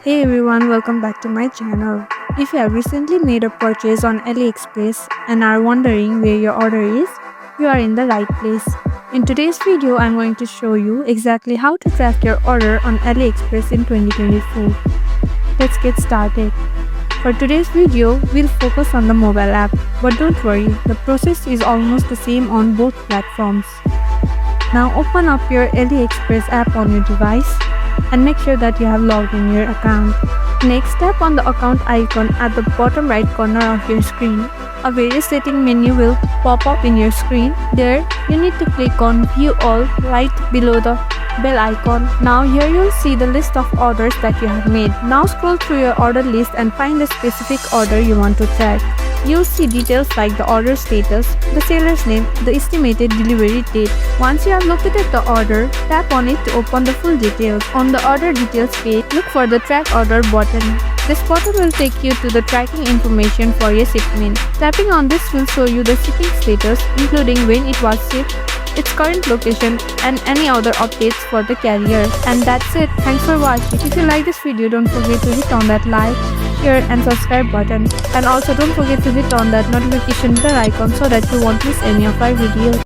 Hey everyone, welcome back to my channel. If you have recently made a purchase on AliExpress and are wondering where your order is, you are in the right place. In today's video, I'm going to show you exactly how to track your order on AliExpress in 2024. Let's get started. For today's video, we'll focus on the mobile app, but don't worry, the process is almost the same on both platforms. Now open up your AliExpress app on your device and make sure that you have logged in your account. Next, tap on the account icon at the bottom right corner of your screen. A various setting menu will pop up in your screen. There, you need to click on View All right below the bell icon. Now here you'll see the list of orders that you have made. Now scroll through your order list and find the specific order you want to track. You'll see details like the order status, the seller's name, the estimated delivery date. Once you have located the order, tap on it to open the full details. On the order details page, look for the track order button. This button will take you to the tracking information for your shipment. Tapping on this will show you the shipping status, including when it was shipped, its current location, and any other updates for the carrier. And that's it. Thanks for watching. If you like this video, don't forget to hit on that like, share and subscribe button. And also don't forget to hit on that notification bell icon so that you won't miss any of our videos.